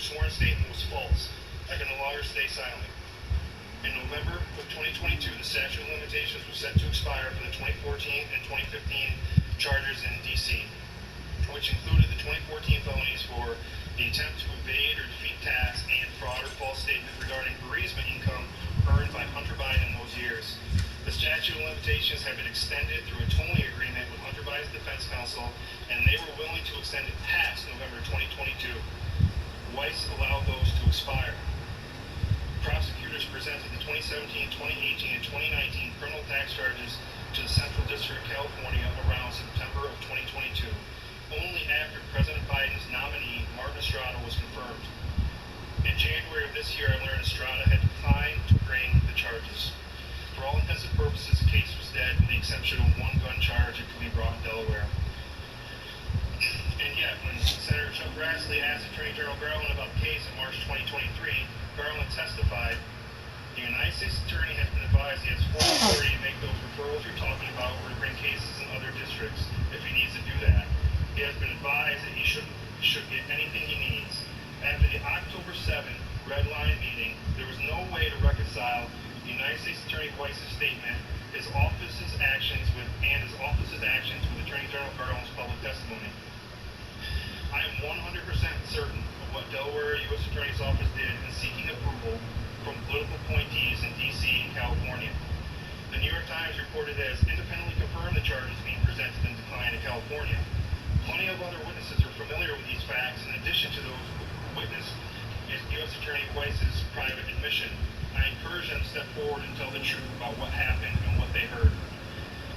sworn statement was false. I can no longer stay silent. In November of 2022, the statute of limitations was set to expire for the 2014 and 2015 charges in D.C., which included the 2014 felonies for the attempt to evade or defeat tax and fraud or false statement regarding bereavement income earned by Hunter Biden in those years. The statute of limitations had been extended through a tolling agreement with Hunter Biden's defense counsel, and they were willing to extend it past November 2022. Weiss allowed those to expire. Prosecutors presented the 2017, 2018, and 2019 criminal tax charges to the Central District of California around September of 2022, only after President Biden's nominee, Martin Estrada, was confirmed. In January of this year, I learned Estrada had declined to bring the charges. For all intents and purposes, the case was dead with the exception of one gun charge that could be brought in Delaware. And yet, when Senator Chuck Grassley asked Attorney General Garland about the case in March 2023, Garland testified, the United States Attorney has been advised he has full authority to make those referrals you're talking about or to bring cases in other districts if he needs to do that. He has been advised that he should get anything he needs. After the October 7th Red Line meeting, there was no way to reconcile the United States Attorney Weiss's statement, his office's actions with Attorney General Garland's public testimony. I am 100% certain of what Delaware U.S. Attorney's Office did in seeking approval from political appointees in D.C. and California. The New York Times reported it has independently confirmed the charges being presented in decline in California. Plenty of other witnesses are familiar with these facts. In addition to those witnesses, U.S. Attorney Weiss's private admission. I encourage them to step forward and tell the truth about what happened and what they heard.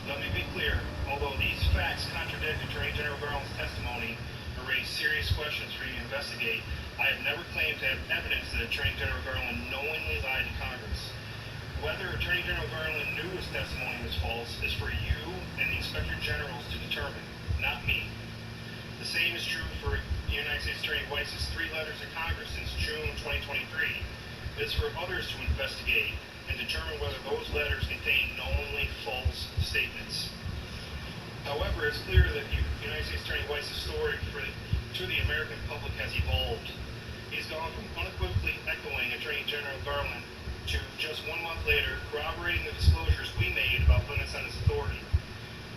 Let me be clear, although these facts contradict Attorney General Garland's testimony or raise serious questions for you to investigate, I have never claimed to have evidence that Attorney General Garland knowingly lied to Congress. Whether Attorney General Garland knew his testimony was false is for you and the Inspector Generals to determine, not me. The same is true for United States Attorney Weiss's 3 letters to Congress since June 2023. It is for others to investigate and determine whether those letters contain knowingly false statements. However, it's clear that United States Attorney Weiss's story to the American public has evolved. He's gone from unequivocally echoing Attorney General Garland to just 1 month later corroborating the disclosures we made about limits on his authority.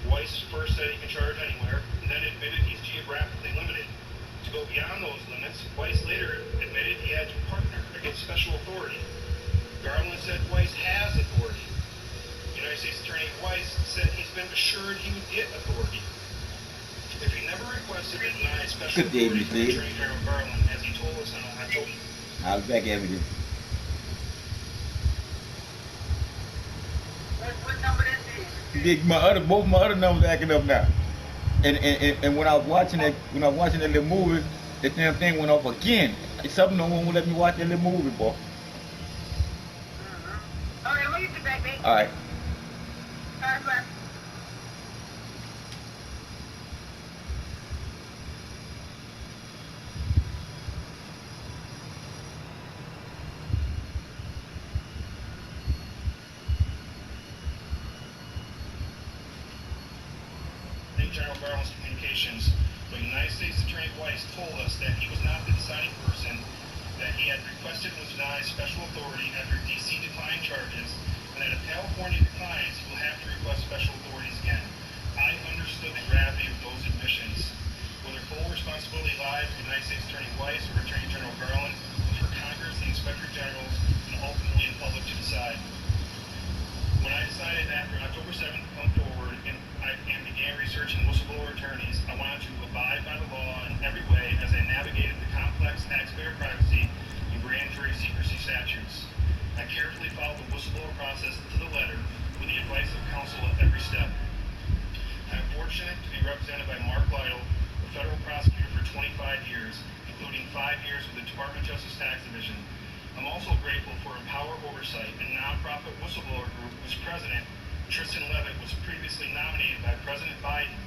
Weiss first said he can charge anywhere, and then admitted he's geographically limited. To go beyond those limits, Weiss later admitted he had to partner against special authority. Garland said Weiss has authority. United States Attorney Weiss said he's been assured he would get authority. If he never requested or denied special authority from Attorney General Garland, as he told us on October. I'll back at you. What number is this? Both my other numbers acting up now. And when I was watching that little movie, the damn thing went off again. Something no one would let me watch that little movie, boy. All right, let me get back, baby. All right. All right, bye. General Garland's communications, the United States Attorney Weiss told us that he was not the deciding person, that he had requested and was denied special authority after D.C. declined charges, and that if California declines, he will have to request special authorities again. I understood the gravity of those admissions. Whether full responsibility lies with United States Attorney Weiss or Attorney General Garland was for Congress and Inspector Generals and ultimately the public to decide. When I decided after October 7th to come forward and began researching whistleblower attorneys, I wanted to abide by the law in every way as I navigated the complex taxpayer privacy and grand jury secrecy statutes. I carefully followed the whistleblower process to the letter with the advice of counsel at every step. I'm fortunate to be represented by Mark Lytle, a federal prosecutor for 25 years, including 5 years with the Department of Justice Tax Division. I'm also grateful for Empower Oversight, a nonprofit whistleblower group whose president, Tristan Levitt, was previously nominated by President Biden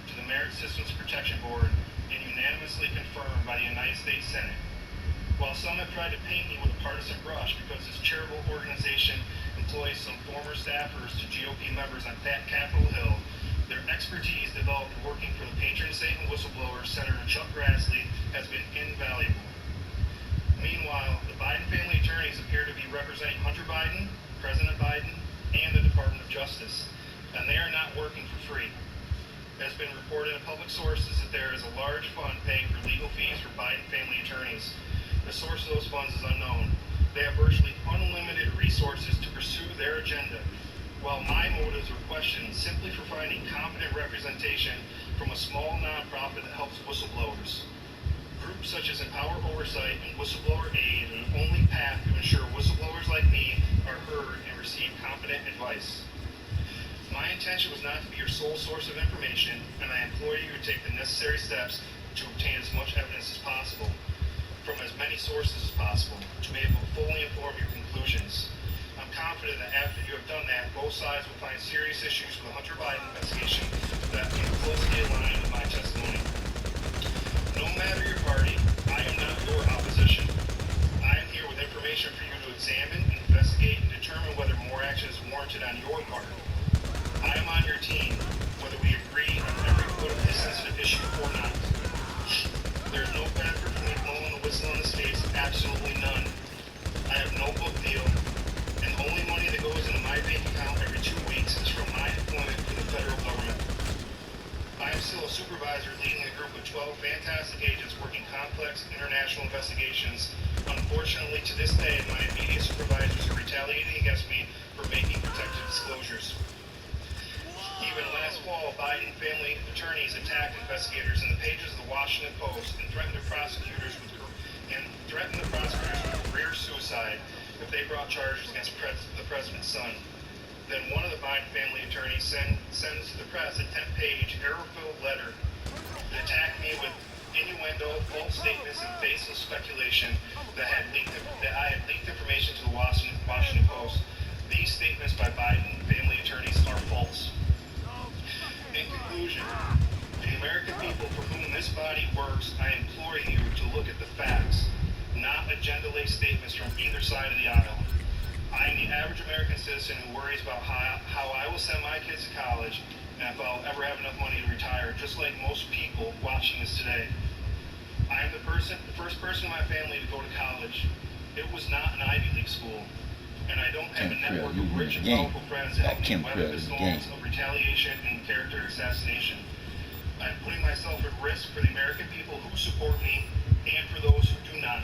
to the Merit Systems Protection Board and unanimously confirmed by the United States Senate. While some have tried to paint me with a partisan brush because this charitable organization employs some former staffers to GOP members on Capitol Hill, their expertise developed working for the patron saint and whistleblower, Senator Chuck Grassley, has been invaluable. source is that there is a large fund paying for legal fees for Biden family attorneys. The source of those funds is unknown. They have virtually unlimited resources to pursue their agenda, while my motives were questioned simply for finding competent representation from a small nonprofit that helps whistleblowers. Groups such as Empower Oversight and Whistleblower Aid are the only path to ensure whistleblowers like me are heard and receive competent advice. My intention was not to be your sole source of information, and I implore you to take the necessary steps to obtain as much evidence as possible from as many sources as possible to be able to fully inform your conclusions. I'm confident that after you have done that, both sides will find serious issues with the Hunter Biden investigation that can closely align with my testimony. No matter your party, I am not your opposition. I am here with information for you to examine, investigate, and determine whether more action is warranted on your part. I am on your team, whether we agree on every foot of this sensitive issue or not. There is no benefit from me blowing the whistle on the states, absolutely none. I have no book deal, and the only money that goes into my bank account every 2 weeks is from my employment for the federal government. I am still a supervisor leading a group of 12 fantastic agents working complex international investigations. Unfortunately, to this day, my immediate supervisors are retaliating against me for making protective disclosures. Even last fall, Biden family attorneys attacked investigators in the pages of the Washington Post and threatened the prosecutors with career suicide if they brought charges against the president's son. Then one of the Biden family attorneys sends to the press a 10-page error-filled letter that attacked me with innuendo, false statements, and baseless speculation that I had leaked information to the Washington Post. These statements by Biden family attorneys are false. In conclusion, to the American people for whom this body works, I implore you to look at the facts, not agenda-laced statements from either side of the aisle. I am the average American citizen who worries about how I will send my kids to college and if I'll ever have enough money to retire, just like most people watching this today. I am the first person in my family to go to college. It was not an Ivy League school, and I don't have a network of rich and powerful friends that help me weather the storms of retaliation and character assassination. I'm putting myself at risk for the American people who support me and for those who do not.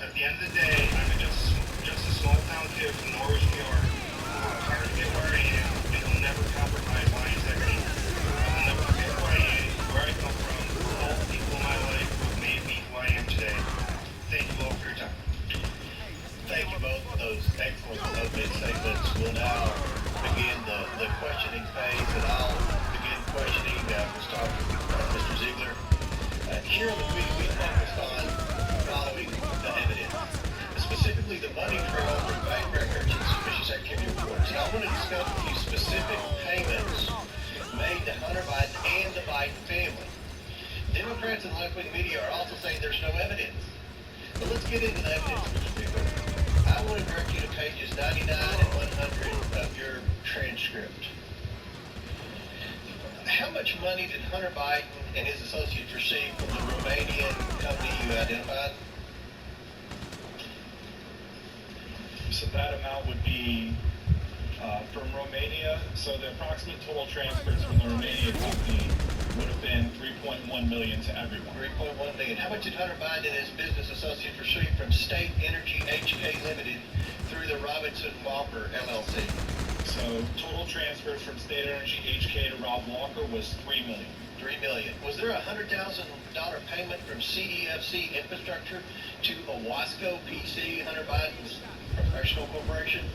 At the end of the day, I'm just a small-town kid from Norwich, New York, who worked hard to get where I am and will never compromise my integrity. I will never forget who I am, where I come from, all the people in my life who have made me who I am today. Thank you all for your time. Thank you both for those excellent opening statements. We'll now begin the questioning phase, and I'll begin questioning. We'll start with Mr. Ziegler. Here on the committee, we focused on following the evidence, specifically the money trail from bank records and suspicious activity reports. And I want to discuss with you specific payments made to Hunter Biden and the Biden family. Democrats and left-wing media are also saying there's no evidence. But let's get into the evidence, Mr. Ziegler. I want to direct you to pages 99 and 100 of your transcript. How much money did Hunter Biden and his associates receive from the Romanian company you identified? So that amount would be from Romania. So the approximate total transfers from the Romanian company would have been $3.1 million to everyone. $3.1 million. How much did Hunter Biden and his business associates receive from State Energy HK Limited through the Robinson Walker LLC? So total transfers from State Energy HK to Rob Walker was $3 million. $3 million. Was there a $100,000 payment from CDFC Infrastructure to Owasco PC, Hunter Biden's professional corporation?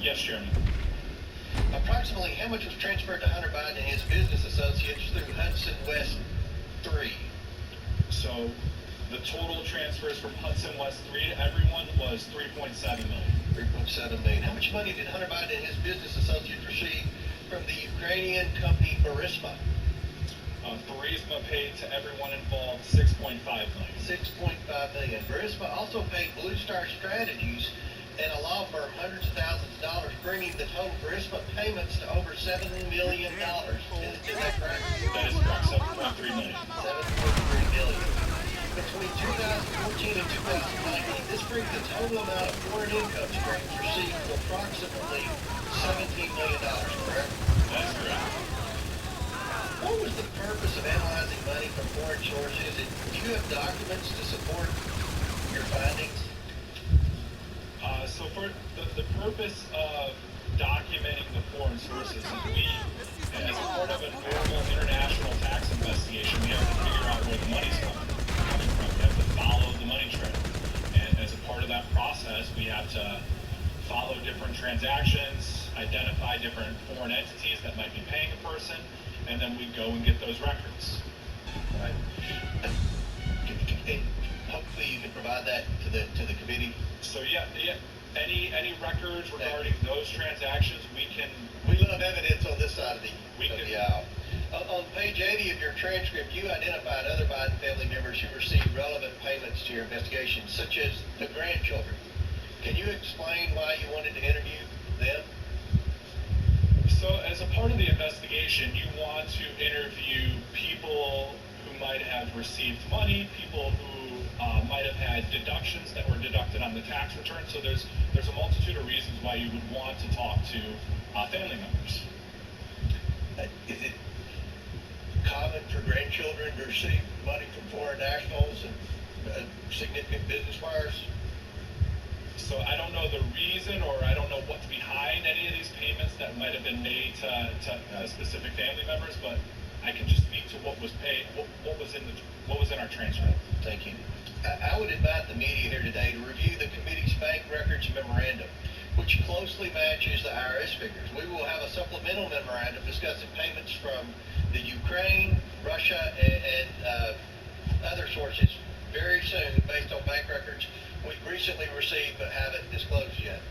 Yes, Chairman. Approximately how much was transferred to Hunter Biden and his business associates through Hudson West 3? So the total transfers from Hudson West 3 to everyone was $3.7 million. $3.7 million. How much money did Hunter Biden and his business associates receive from the Ukrainian company Burisma? Burisma paid to everyone involved $6.5 million. $6.5 million. Burisma also paid Blue Star Strategies and a law firm hundreds of thousands of dollars, bringing the total Burisma payments to over $7 million. Is that correct? That is correct, $7.3 million. $7.3 million. Between 2014 and 2019, this brings the total amount of foreign income streams received to approximately $17 million, correct? That is correct. what was the purpose of analyzing money from foreign sources? And do you have documents to support your findings? So for the purpose of documenting the foreign sources, is we, as a part of a normal international tax investigation, we have to figure out where the money's coming from. We have to follow the money trail. And as a part of that process, we have to follow different transactions, identify different foreign entities that might be paying a person, and then we go and get those records. Right. And hopefully you can provide that to the committee. So yeah, any records regarding those transactions, We love evidence on this side of We the can- aisle. On page 80 of your transcript, you identified other Biden family members who received relevant payments to your investigation, such as the grandchildren. Can you explain why you wanted to interview them? So as a part of the investigation, you want to interview people who might have received money, people who might have had deductions that were deducted on the tax return. So there's a multitude of reasons why you would want to talk to family members. Is it common for grandchildren to receive money from foreign nationals and significant business wires? So I don't know the reason, or I don't know what's behind any of these payments that might have been made to specific family members, but I can just speak to what was paid, what was in our transcript. Thank you. I would invite the media here today to review the committee's bank records memorandum, which closely matches the IRS figures. We will have a supplemental memorandum discussing payments from the Ukraine, Russia, and other sources very soon based on bank records we've recently received but haven't disclosed yet.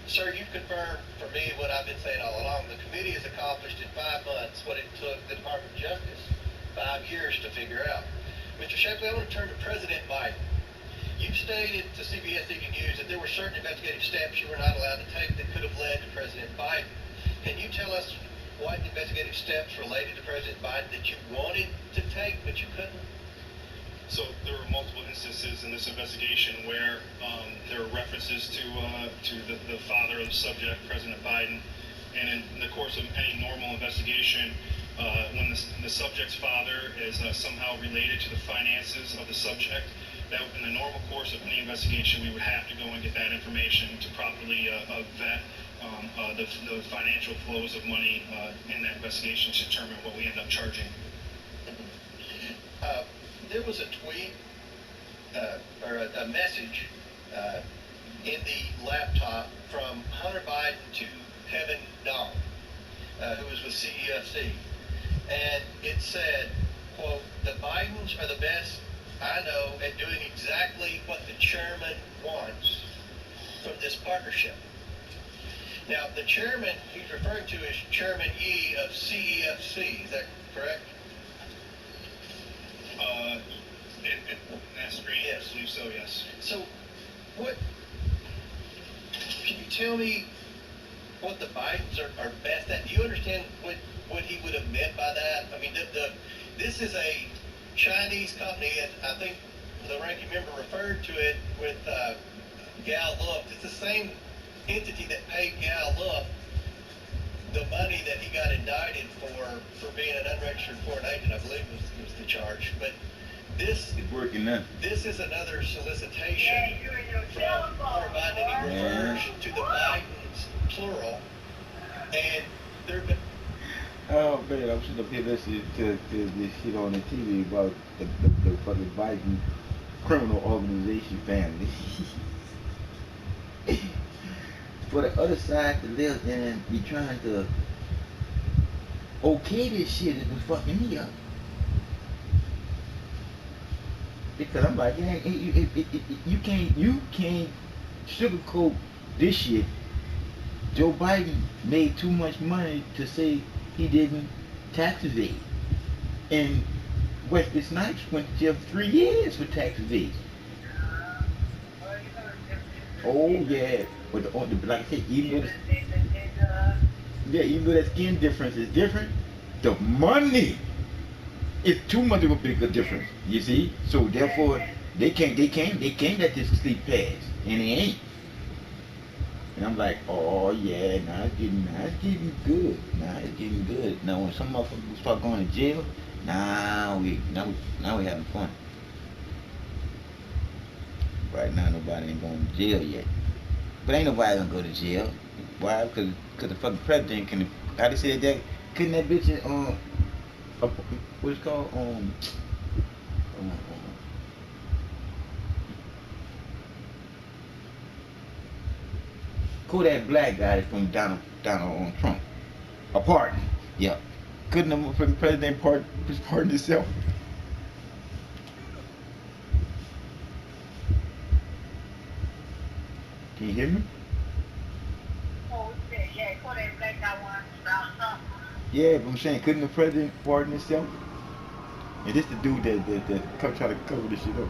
Sir, you've confirmed for me what I've been saying all along. The committee has accomplished in 5 months what it took the Department of Justice 5 years to figure out. Mr. Shapley, I want to turn to President Biden. You've stated to CBS Evening News that there were certain investigative steps you were not allowed to take that could have led to President Biden. Can you tell us what investigative steps related to President Biden that you wanted to take but you couldn't? So there were multiple instances in this investigation where there were references to the father of the subject, President Biden, and in the course of any normal investigation, when the subject's father is somehow related to the finances of the subject, that in the normal course of any investigation, we would have to go and get that information to properly vet the financial flows of money in that investigation to determine what we end up charging. There was a tweet or a message in the laptop from Hunter Biden to Kevin Dong, who was with CEFC. And it said, quote, "The Bidens are the best I know at doing exactly what the chairman wants from this partnership." Now, the chairman he's referring to is Chairman Yee of CEFC. Is that correct? In that screen, yes, I believe so, yes. So, what, can you tell me what the Bidens are best at? Do you understand what he would have meant by that? I mean, this is a Chinese company, and I think the ranking member referred to it with Gal Luft. It's the same entity that paid Gal Luft the money that he got indicted for being an unregistered foreign agent, I believe was the charge. But this It's working now. this is another solicitation from Hunter Biden, and he refers to the Bidens, plural, and there have been. Oh man, I'm sitting up here listening to this shit on the TV about the fucking Biden criminal organization family. For the other side to live and be trying to okay this shit is fucking me up. Because I'm like, yeah, you can't sugarcoat this shit. Joe Biden made too much money to say he didn't tax evade. And Wesley Snipes went to jail for 3 years for tax evasion. Oh yeah, but like I said, even though that skin difference is different, the money is too much of a bigger difference. You see, so therefore they can't let this sleep pass, and they ain't. And I'm like, oh yeah, now it's getting good. Now it's getting good. Now when some motherfuckers start going to jail, now we having fun. Right now nobody ain't going to jail yet. But ain't nobody gonna go to jail. Why? Cause the fucking president can. How they say that? Couldn't that bitch what's it called um, Kodak Black guy from Donald on Trump. A pardon. Yeah. Couldn't the motherfucking president pardon himself? Can you hear me? Oh, shit. Yeah, Kodak Black got one about something. Yeah, but I'm saying, couldn't the president pardon himself? And this the dude that try to cover this shit up.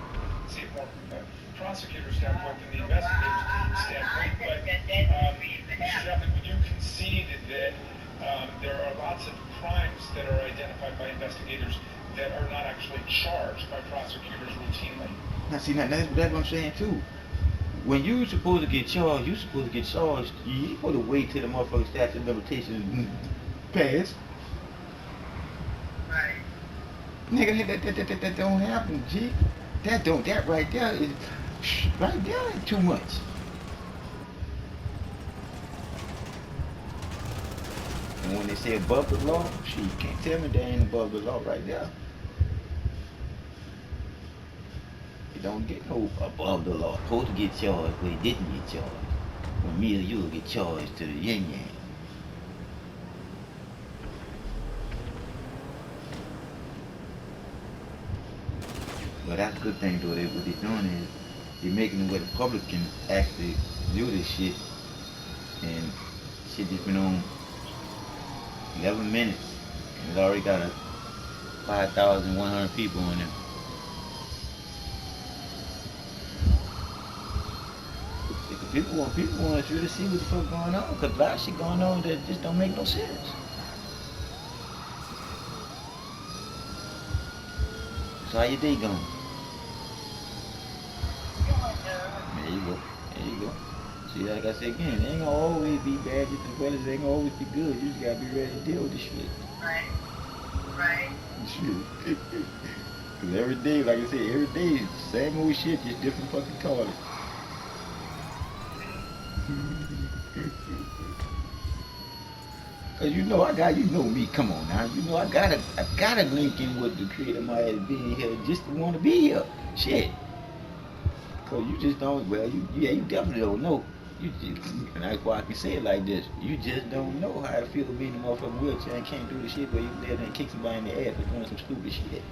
See it more from the prosecutor's standpoint than the investigator's standpoint, but Mr. Duffy, when you conceded that there are lots of crimes that are identified by investigators that are not actually charged by prosecutors routinely. Now see, that's what I'm saying too. When you supposed to get charged, you supposed to wait till the motherfucking statute of limitations pass. Right. Nigga, that don't happen, G. That right there is, right there ain't too much. And when they say above the law, shit, you can't tell me they ain't above the law right there. You don't get no above the law. Supposed to get charged, but he didn't get charged. When me or you will get charged to the yin yang. But that's a good thing though. What they're doing is they're making it where the public can actually do this shit. And shit just been on 11 minutes. And it's already got 5,100 people in there. If people want you to see what the fuck going on. Cause a lot of shit going on that just don't make no sense. So how your day going? There you go. There you go. See, like I said again, it ain't gonna always be bad just as well as it ain't gonna always be good. You just gotta be ready to deal with this shit. Right. Right. Shit. Cause every day, like I said, every day is the same old shit, just different fucking colors. Cause you know me, come on now. You know I gotta link in with the creator of my ass being here just to wanna be here. Shit. Cause you just don't, well, you definitely don't know. And that's why I can say it like this. You just don't know how it feels being in a motherfucking wheelchair and can't do the shit where you there and kick somebody in the ass for doing some stupid shit.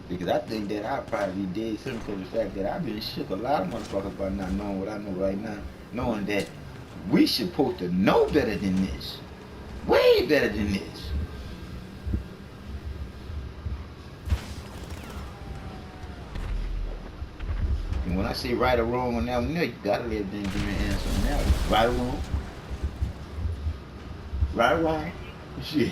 Because I think that I probably did simply for the fact that I've been shook a lot of motherfuckers by not knowing what I know right now. Knowing that we supposed to know better than this. Way better than this. And when I say right or wrong on that one, you gotta let them give me an answer on that one. Right or wrong? Right or wrong? Shit.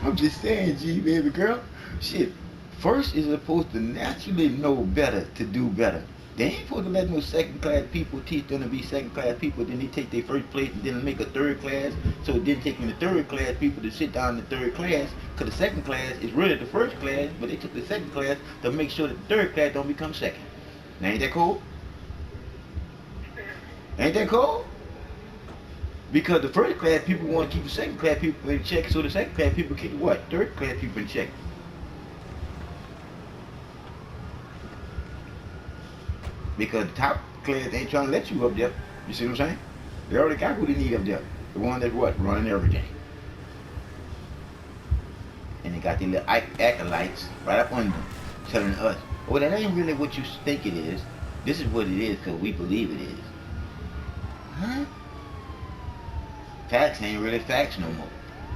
I'm just saying, G, baby girl. Shit. First is supposed to naturally know better to do better. They ain't supposed to let no second-class people teach them to be second-class people. Then they take their first place and then make a third class. So then taking the third-class people to sit down in the third class. Because the second class is really the first class, but they took the second class to make sure that the third class don't become second. Now ain't that cool? Ain't that cool? Because the first class people want to keep the second class people in check, so the second class people keep what? Third class people in check. Because the top class ain't trying to let you up there. You see what I'm saying? They already got who they need up there. The one that's what? Running everything. And they got their little acolytes right up under them, telling us, oh, that ain't really what you think it is. This is what it is because we believe it is. Huh? Facts ain't really facts no more.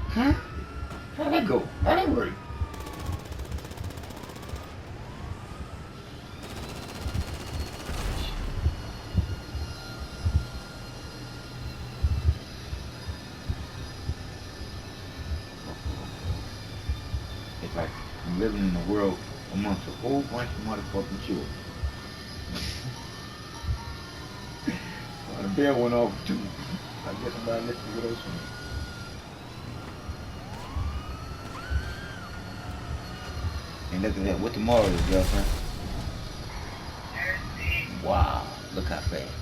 Huh? How'd that go? How'd that work? It's like I'm living in a world amongst a whole bunch of motherfucking children. bell went off too. I guess somebody listened to those ones. And look at that. What tomorrow is, girlfriend? Thursday. Wow. Look how fast.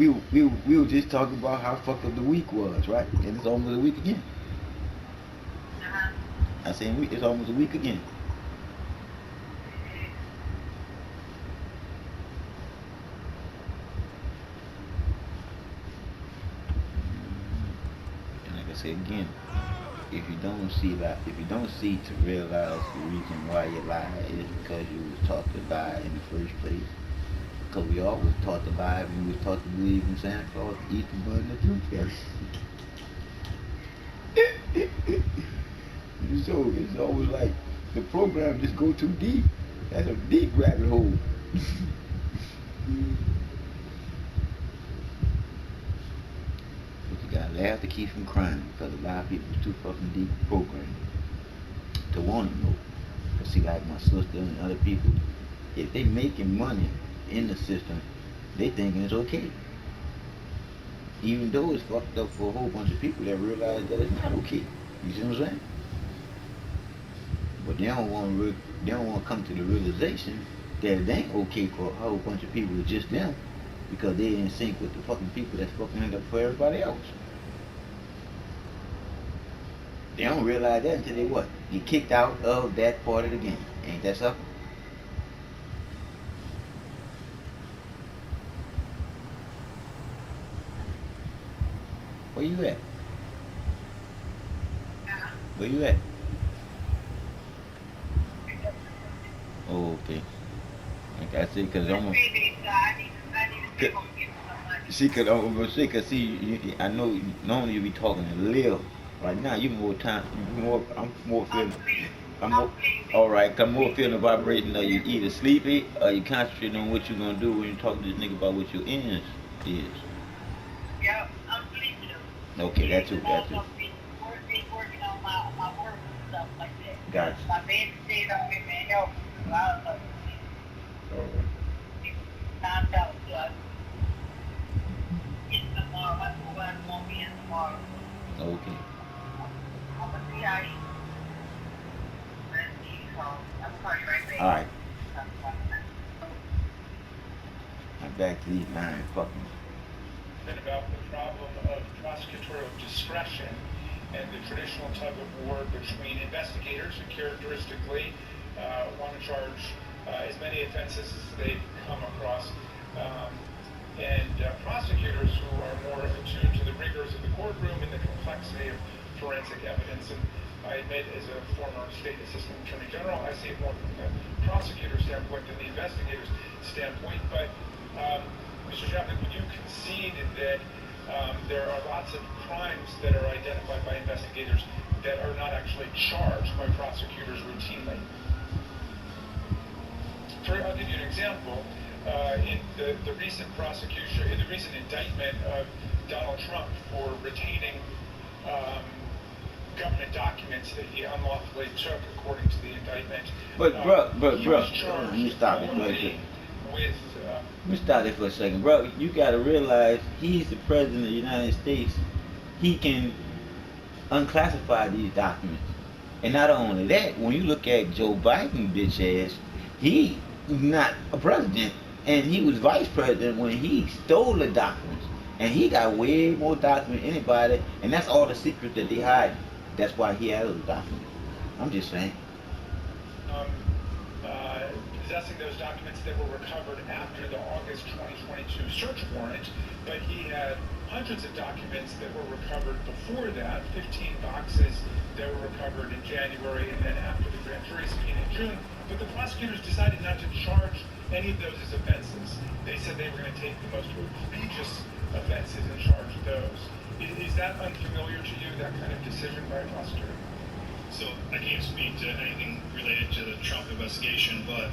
we were just talking about how fucked up the week was, right? And it's almost a week again. I said it's almost a week again. And like I said again, if you don't see to realize the reason why you lie is because you was taught to lie in the first place. Because we all was taught to lie when we was taught to believe in Santa Claus, Easter Bunny, and the Tooth Fairy. So it's always like the program just go too deep. That's a deep rabbit hole. But you gotta laugh to keep from crying because a lot of people is too fucking deep programmed to want to know. But see, like my sister and other people, if they making money in the system, they thinking it's okay. Even though it's fucked up for a whole bunch of people that realize that it's not okay. You see what I'm saying? But they don't want to come to the realization that it ain't okay for a whole bunch of people, just them, because they in sync with the fucking people that's fucking it up for everybody else. They don't realize that until they what? Get kicked out of that part of the game. Ain't that something? Where you at? Where you at? Oh, okay. Like I said, because almost. See, because I'm gonna say, because see, I know normally you be talking to Lil. Right now, you more time, I'm more feeling. All right, I'm more feeling vibrating. Or you either sleepy or you concentrating on what you're gonna do when you talk to this nigga about what your ends is. Yeah, I'm sleeping. Okay, that too. Working on my work and stuff like that. Gotcha. My bed stayed up with me and help. So I was like, timed out. So I get tomorrow. My supervisor won't be in tomorrow. Okay. I'm gonna see how he. Let's see. So I'm calling you right back. All right. I'm back to these nine fucking. And about the problem of prosecutorial discretion and the traditional tug of war between investigators who characteristically want to charge as many offenses as they've come across, and prosecutors who are more attuned to the rigors of the courtroom and the complexity of forensic evidence. And I admit, as a former state assistant attorney general, I see it more from the prosecutor's standpoint than the investigator's standpoint. But Mr. Chapman, would you concede that there are lots of crimes that are identified by investigators that are not actually charged by prosecutors routinely? I'll give you an example. In the recent prosecution, in the recent indictment of Donald Trump for retaining government documents that he unlawfully took, according to the indictment. But bro, let me stop it right there. Let me stop it for a second, bro. You gotta realize he's the president of the United States. He can unclassify these documents. And not only that, when you look at Joe Biden, bitch ass, he not a president, and he was vice president when he stole the documents. And he got way more documents than anybody, and that's all the secrets that they hide. That's why he has those documents. I'm just saying. Possessing those documents that were recovered after the August 2022 search warrant, but he had hundreds of documents that were recovered before that, 15 boxes that were recovered in January and then after the grand jury subpoena in June. But the prosecutors decided not to charge any of those as offenses. They said they were going to take the most egregious offenses and charge those. Is that unfamiliar to you, that kind of decision by a prosecutor? So I can't speak to anything related to the Trump investigation, but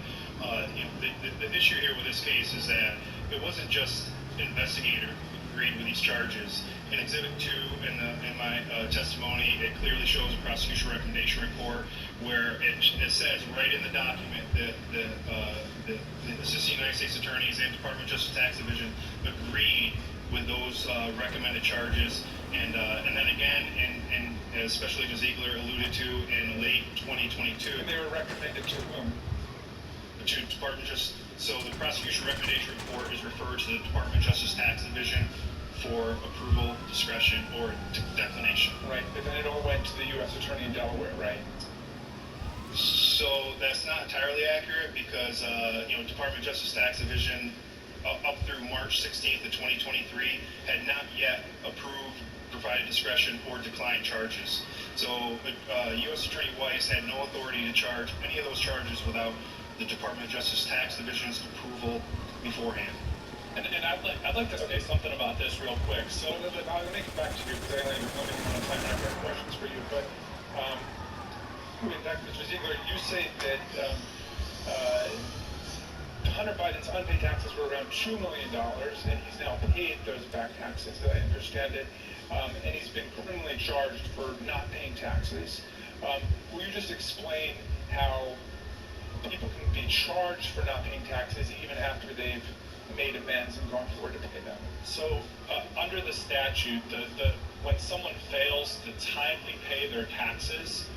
the issue here with this case is that it wasn't just an investigator who agreed with these charges. In Exhibit 2 in my testimony, it clearly shows a prosecution recommendation report where it says right in the document that the Assistant United States Attorneys and Department of Justice Tax Division agreed with those recommended charges, and then again, and as Special Agent Ziegler alluded to in late 2022. And they were recommended to whom? To Department of Justice. So the prosecution recommendation report is referred to the Department of Justice Tax Division for approval, discretion, or declination. Right, but then it all went to the U.S. Attorney in Delaware, right? So that's not entirely accurate because, Department of Justice Tax Division up through March 16th of 2023 had not yet approved, provided discretion, or declined charges. So U.S. Attorney Weiss had no authority to charge any of those charges without the Department of Justice Tax Division's approval beforehand. And I'd like to say something about this real quick. So I'll make it back to you because I only have a limited amount of time and I've got questions for you. But in fact, Mr. Ziegler, you say that Hunter Biden's unpaid taxes were around $2 million, and he's now paid those back taxes, as I understand it, and he's been criminally charged for not paying taxes. Will you just explain how people can be charged for not paying taxes even after they've made amends and gone forward to pay them? So under the statute, when someone fails to timely pay their taxes,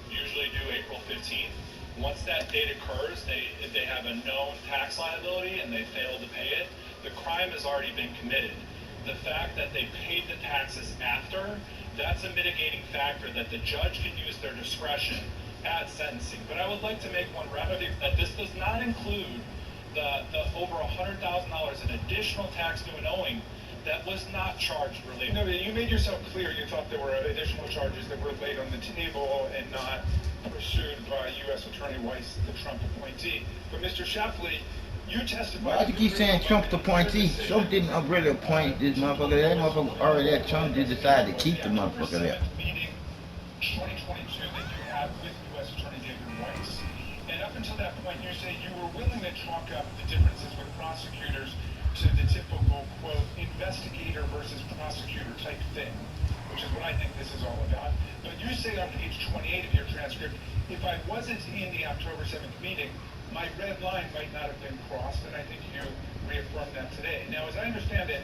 usually due April 15th, once that date occurs, they have a known tax liability and they fail to pay it, the crime has already been committed. The fact that they paid the taxes after, that's a mitigating factor that the judge can use their discretion at sentencing. But I would like to make one remedy that this does not include the over $100,000 in additional tax due and owing that was not charged related. No, you made yourself clear. You thought there were additional charges that were laid on the table and not pursued by U.S. Attorney Weiss, the Trump appointee. But Mr. Shapley, you testified. I think he's saying Trump's appointee. Trump didn't really appoint this motherfucker. That motherfucker already there. Trump just decided to keep the motherfucker there. Meeting 2022 that you had with U.S. Attorney David Weiss. And up until that point, you say you were willing to chalk up the differences with prosecutors to the typical, quote, investigator versus prosecutor type thing, which is what I think this is all about. But you say on page 28 of your transcript, if I wasn't in the October 7th meeting, my red line might not have been crossed, and I think you reaffirmed that today. Now, as I understand it,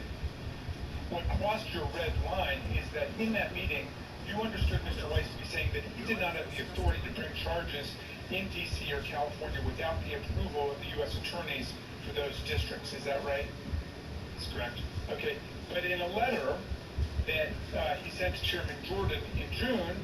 what crossed your red line is that in that meeting, you understood Mr. Weiss to be saying that he did not have the authority to bring charges in D.C. or California without the approval of the U.S. attorneys for those districts. Is that right? That's correct. Okay, but in a letter that he sent to Chairman Jordan in June,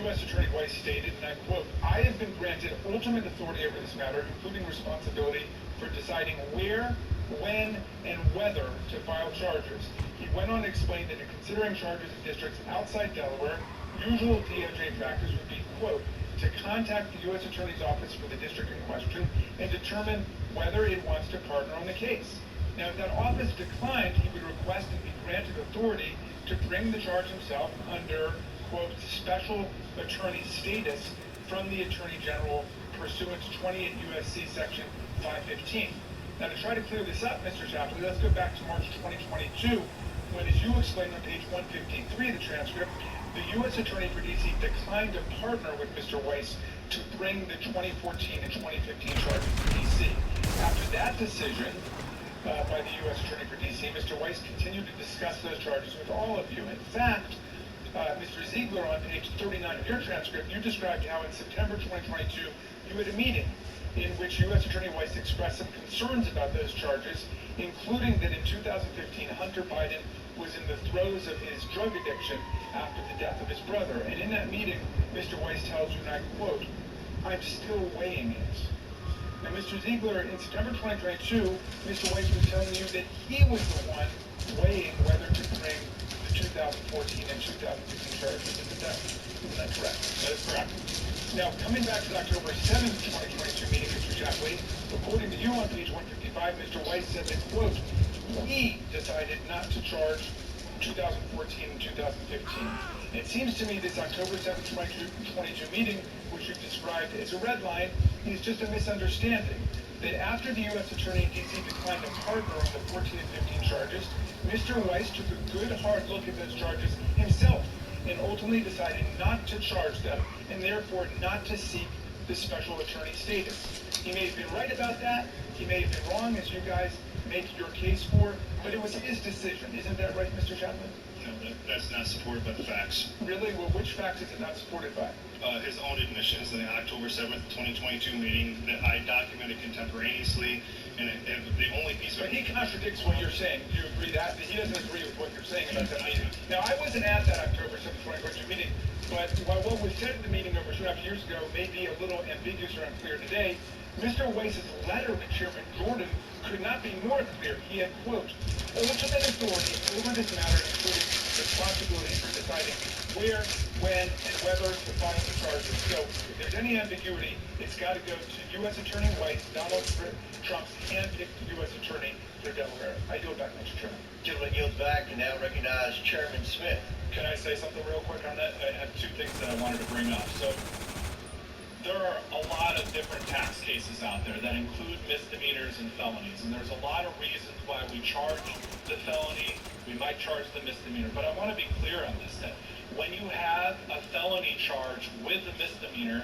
U.S. Attorney Weiss stated, and I quote, "I have been granted ultimate authority over this matter, including responsibility for deciding where, when, and whether to file charges." He went on to explain that in considering charges in districts outside Delaware, usual DOJ practice would be, quote, to contact the U.S. Attorney's Office for the district in question and determine whether it wants to partner on the case. Now, if that office declined, he would request and be granted authority to bring the charge himself under, quote, special attorney status from the Attorney General pursuant to 28 U.S.C. Section 515. Now, to try to clear this up, Mr. Shapley, let's go back to March 2022, when, as you explained on page 153 of the transcript, the U.S. Attorney for D.C. declined to partner with Mr. Weiss to bring the 2014 and 2015 charges to D.C. After that decision by the U.S. Attorney for D.C., Mr. Weiss continued to discuss those charges with all of you. In fact, Mr. Ziegler, on page 39 of your transcript, you described how in September 2022, you had a meeting in which U.S. Attorney Weiss expressed some concerns about those charges, including that in 2015, Hunter Biden was in the throes of his drug addiction after the death of his brother. And in that meeting, Mr. Weiss tells you, and I quote, "I'm still weighing it." Now, Mr. Ziegler, in September 2022, Mr. Weiss was telling you that he was the one weighing whether to bring the 2014 and 2015 charges. Isn't that correct? That is correct. Now, coming back to the October 7th, 2022 meeting, Mr. Shapley, according to you on page 155, Mr. Weiss said that, quote, "we decided not to charge 2014 and 2015. It seems to me this October 7th, 2022 meeting, which you've described as a red line, is just a misunderstanding. That after the U.S. Attorney in D.C. declined to partner on the 14 and 15 charges, Mr. Weiss took a good hard look at those charges himself and ultimately decided not to charge them and therefore not to seek the special attorney status. He may have been right about that. He may have been wrong, as you guys make your case for, but it was his decision. Isn't that right, Mr. Chapman? No, that's not supported by the facts. Really? Well, which facts is it not supported by? His own admissions in the October 7th, 2022 meeting that I documented contemporaneously, and the only piece of... But he contradicts what you're saying. Do you agree that? He doesn't agree with what you're saying about that meeting. Now, I wasn't at that October 7th, 2022 meeting, but while what was said at the meeting over 2.5 years ago may be a little ambiguous or unclear today, Mr. Weiss's letter to Chairman Jordan could not be more clear. He had, quote, ultimate authority over this matter, including responsibility for deciding where, when, and whether to file the charges. So if there's any ambiguity, it's got to go to U.S. Attorney Weiss, Donald Trump's hand-picked U.S. Attorney for Delaware. I yield back, Mr. Chairman. Gentleman yields back and now recognize Chairman Smith. Can I say something real quick on that? I have two things that I wanted to bring up. So there are a lot of different tax cases out there that include misdemeanors and felonies, and there's a lot of reasons why we charge the felony, we might charge the misdemeanor, but I want to be clear on this, that when you have a felony charge with a misdemeanor,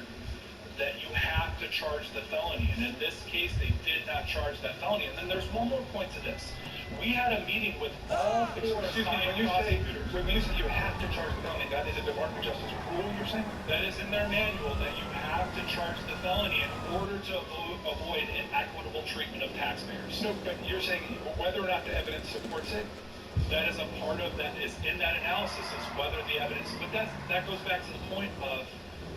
that you have to charge the felony, and in this case, they did not charge that felony. And then there's one more point to this. We had a meeting with all the Excuse me, when you say you have to charge the felony, that is a Department of Justice rule, you're saying? That is in their manual, that you have to charge the felony in order to avoid inequitable treatment of taxpayers. No, but you're saying whether or not the evidence supports it? That is a part of that, is in that analysis, is whether the evidence, but that goes back to the point of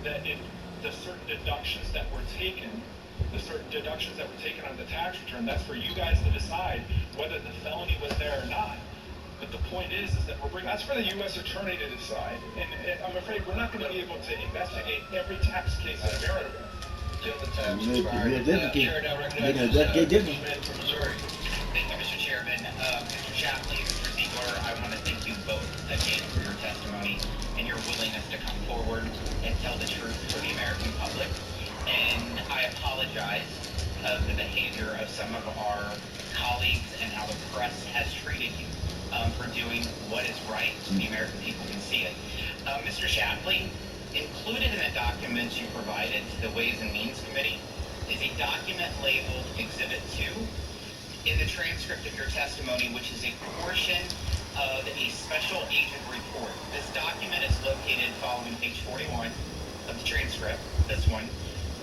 that in the certain deductions that were taken on the tax return, that's for you guys to decide whether the felony was there or not. But the point is that we're bringing, that's for the U.S. Attorney to decide. And I'm afraid we're not going to be able to investigate every tax case in America. Gentleman time's Yeah, expired. yeah, Chair now recognizes Smith from Missouri. Thank you, Mr. Chairman. Mr. Shapley, Mr. Ziegler, I want to thank you both again for your testimony and your willingness to come forward and tell the truth for the American public. And I apologize of the behavior of some of our colleagues and how the press has treated you for doing what is right so the American people can see it. Mr. Shapley, included in the documents you provided to the Ways and Means Committee is a document labeled Exhibit 2 in the transcript of your testimony, which is a portion of a special agent report. This document is located following page 41 of the transcript, this one.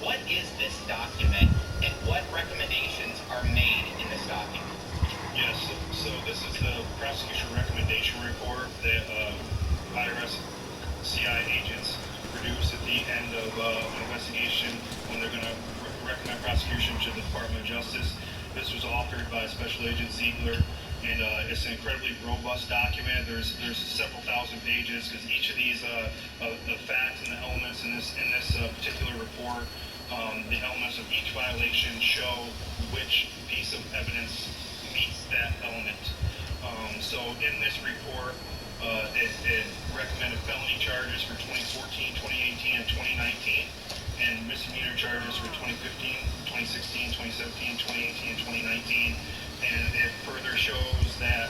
What is this document and what recommendations are made in this document? Yes, so this is the prosecution recommendation report that IRS CI agents produce at the end of an investigation when they're going to recommend prosecution to the Department of Justice. This was authored by Special Agent Ziegler, and it's an incredibly robust document. There's several thousand pages because each of these the facts and the elements in this particular report, the elements of each violation show which piece of evidence meets that element. So in this report, it recommended felony charges for 2014, 2018, and 2019, and misdemeanor charges for 2015, 2016, 2017, 2018, and 2019. And it further shows that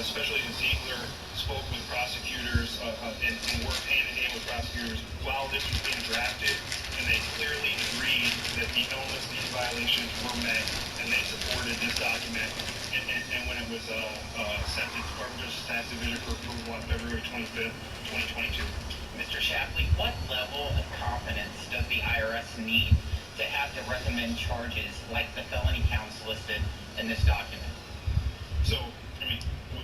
Special Agent Ziegler spoke with prosecutors and worked hand in hand with prosecutors while this was being drafted, and they clearly agreed that the elements of these violations were met, and they supported this document. And when it was sent to the Department of Justice Tax Division for approval on February 25th, 2022. Mr. Shapley, what level of confidence does the IRS need to have to recommend charges like the felony counts listed in this document? So, I mean,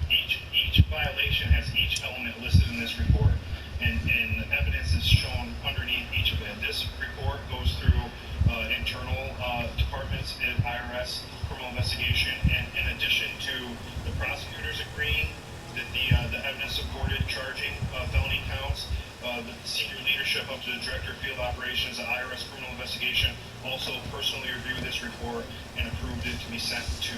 each violation has each element listed in this report, and the evidence is shown underneath each of it. This report goes through internal departments at IRS criminal investigation, and in addition to the prosecutors agreeing that the evidence supported charging felony counts, the senior leadership up to the Director of Field Operations at IRS Criminal Investigation also personally reviewed this report and approved it to be sent to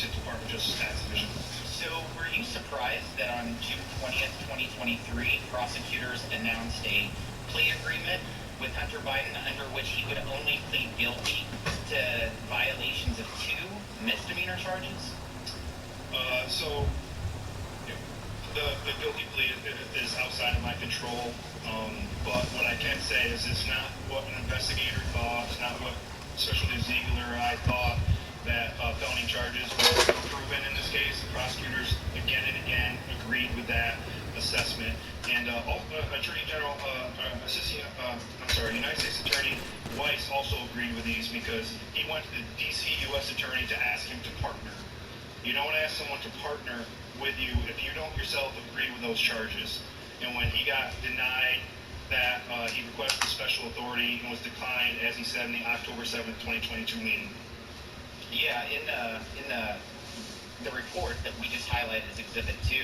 Department of Justice Tax Division. So were you surprised that on June 20th, 2023, prosecutors announced a plea agreement with Hunter Biden under which he would only plead guilty to violations of 2 misdemeanor charges? So the guilty plea is outside of my control, but what I can say is it's not what an investigator thought, it's not what Special Agent Ziegler or I thought, that felony charges were proven in this case. The prosecutors again and again agreed with that assessment, and Attorney General, United States Attorney Weiss also agreed with these because he went to the DC U.S. Attorney to ask him to partner. You don't ask someone to partner with you if you don't yourself agree with those charges. And when he got denied that, he requested special authority and was declined, as he said, in the October 7th, 2022 meeting. Yeah, in the report that we just highlighted as Exhibit 2,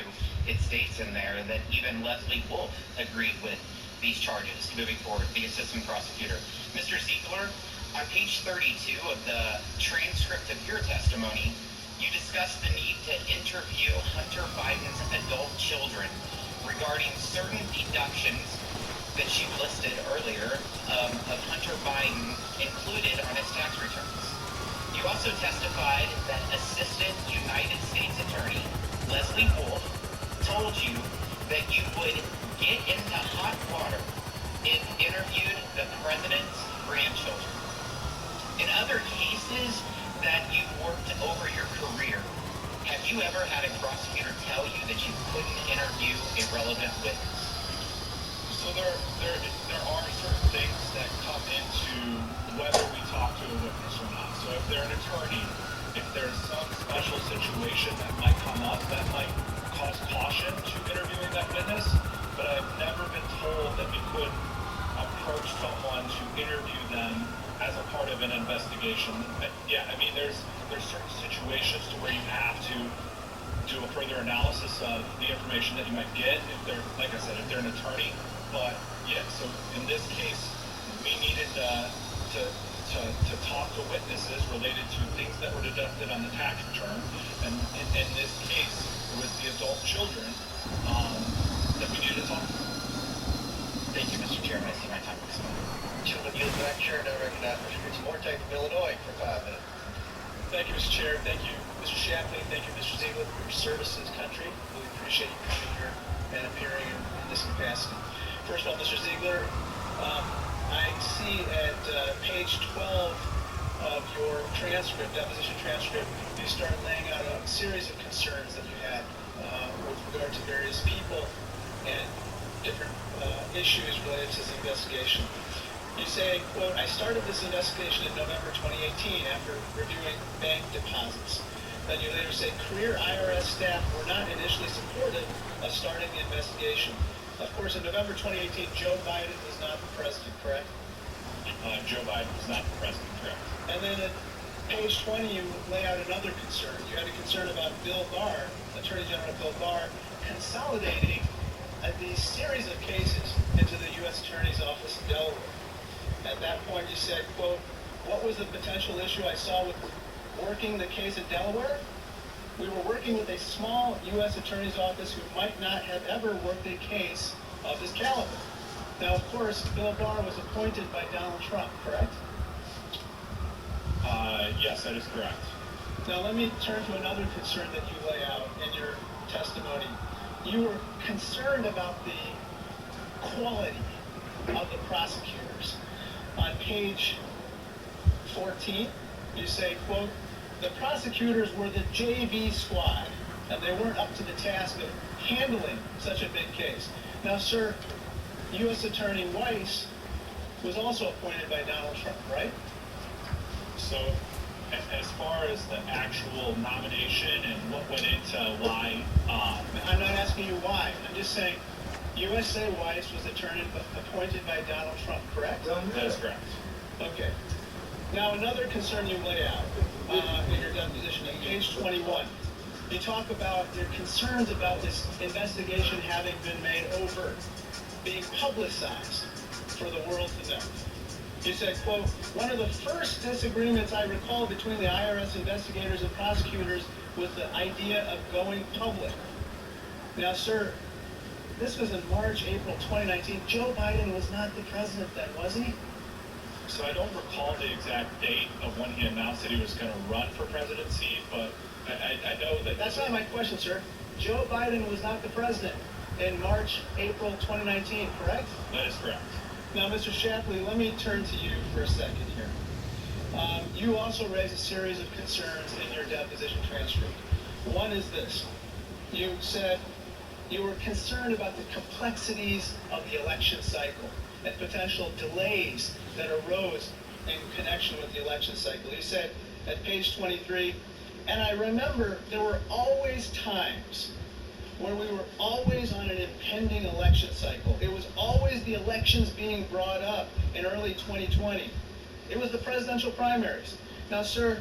it states in there that even Leslie Wolf agreed with these charges moving forward, the assistant prosecutor. Mr. Ziegler, on page 32 of the transcript of your testimony, you discussed the need to interview Hunter Biden's adult children regarding certain deductions that you listed earlier of Hunter Biden included on his tax returns. You also testified that Assistant United States Attorney Leslie Wolf told you that you would get into hot water if interviewed the president's grandchildren. In other cases that you've worked over your career, have you ever had a prosecutor tell you that you couldn't interview a relevant witness? So there are certain things that come into whether we talk to a witness or not. So if they're an attorney, if there's some special situation that might come up that might cause caution to interviewing that witness, but I've never been told that we could approach someone to interview them as a part of an investigation. Yeah, I mean, there's certain situations to where you have to do a further analysis of the information that you might get if they're, like I said, if they're an attorney. But yeah, so in this case, we needed to talk to witnesses related to things that were deducted on the tax return, and in this case, it was the adult children that we needed to talk to. Thank you, Mr. Chairman. I see my time is up. Gentleman yields back chair, now recognize Mr. Chris Morte from Illinois for 5 minutes. Thank you, Mr. Chair. Thank you, Mr. Shapley. Thank you, Mr. Ziegler, for your service to this country. Really appreciate you coming here and appearing in this capacity. First of all, Mr. Ziegler, I see at page 12 of your transcript, deposition transcript, you start laying out a series of concerns that you had with regard to various people and different issues related to this investigation. You say, quote, I started this investigation in November 2018 after reviewing bank deposits. Then you later say, career IRS staff were not initially supportive of starting the investigation. Of course, in November 2018, Joe Biden was not the president, correct? Joe Biden was not the president, correct? And then at page 20, you lay out another concern. You had a concern about Bill Barr, Attorney General Bill Barr, consolidating these series of cases into the U.S. Attorney's Office in Delaware. At that point, you said, quote, what was the potential issue I saw with working the case in Delaware? We were working with a small U.S. Attorney's Office who might not have ever worked a case of this caliber. Now, of course, Bill Barr was appointed by Donald Trump, correct? Yes, that is correct. Now, let me turn to another concern that you lay out in your testimony. You were concerned about the quality of the prosecutors. On page 14, you say, quote, the prosecutors were the JV squad, and they weren't up to the task of handling such a big case. Now, sir, U.S. Attorney Weiss was also appointed by Donald Trump, right? So, as far as the actual nomination and what went into why, I'm not asking you why. I'm just saying, USA Weiss was appointed by Donald Trump, correct? that is correct. Okay. Now, another concern you lay out in your deposition on page 21, you talk about your concerns about this investigation having been made overt, being publicized for the world to know. You said, quote, one of the first disagreements I recall between the IRS investigators and prosecutors was the idea of going public. Now, sir, this was in March, April 2019. Joe Biden was not the president then, was he? So I don't recall the exact date of when he announced that he was going to run for presidency, but I know that... That's not my question, sir. Joe Biden was not the president in March, April 2019, correct? That is correct. Now, Mr. Shapley, let me turn to you for a second here. You also raised a series of concerns in your deposition transcript. One is this. You said you were concerned about the complexities of the election cycle and potential delays that arose in connection with the election cycle. You said at page 23, and I remember there were always times where we were always on an impending election cycle. It was always the elections being brought up in early 2020. It was the presidential primaries. Now, sir,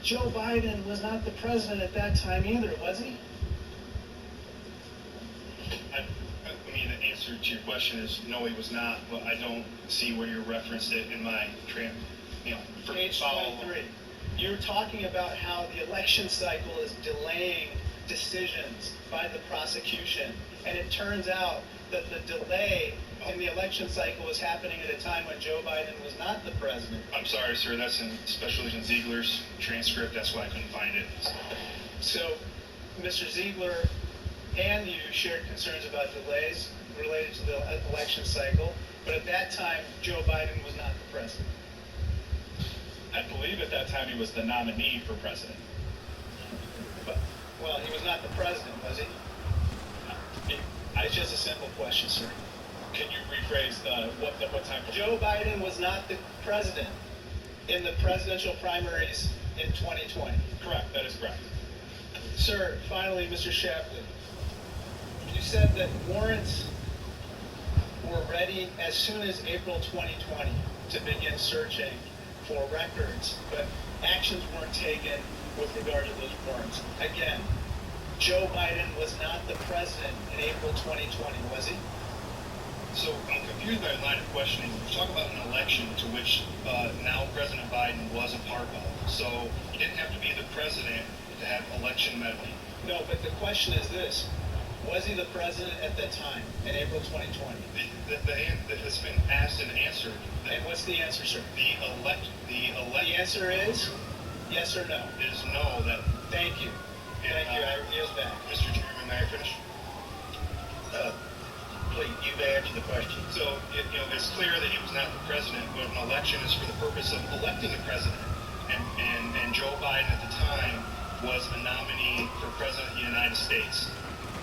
Joe Biden was not the president at that time either, was he? I mean, the answer to your question is no, he was not, but I don't see where you referenced it in my for Page follow. 23. You're talking about how the election cycle is delaying decisions by the prosecution, and it turns out that the delay in the election cycle was happening at a time when Joe Biden was not the president. I'm sorry, sir. That's in Special Agent Ziegler's transcript. That's why I couldn't find it. So, Mr. Ziegler and you shared concerns about delays related to the election cycle, but at that time, Joe Biden was not the president. I believe at that time he was the nominee for president. But, well, he was not the president, was he? It's just a simple question, sir. Can you rephrase what time? Joe Biden was not the president in the presidential primaries in 2020. Correct, that is correct. Sir, finally, Mr. Shapley, you said that warrants were ready as soon as April 2020 to begin searching for records, but actions weren't taken with regard to those warrants. Again, Joe Biden was not the president in April 2020, was he? So I'm confused by the line of questioning. We're talking about an election to which now President Biden was a part of. So you didn't have to be the president to have election meddling. No, but the question is this. Was he the president at that time, in April 2020? It's been asked and answered. And what's the answer, sir? The answer is yes or no? is no. That Thank you. Thank you. I yield back. Mr. Chairman, may I finish? Please, you may answer the question. So it's clear that he was not the president, but an election is for the purpose of electing a president. And Joe Biden at the time was a nominee for president of the United States.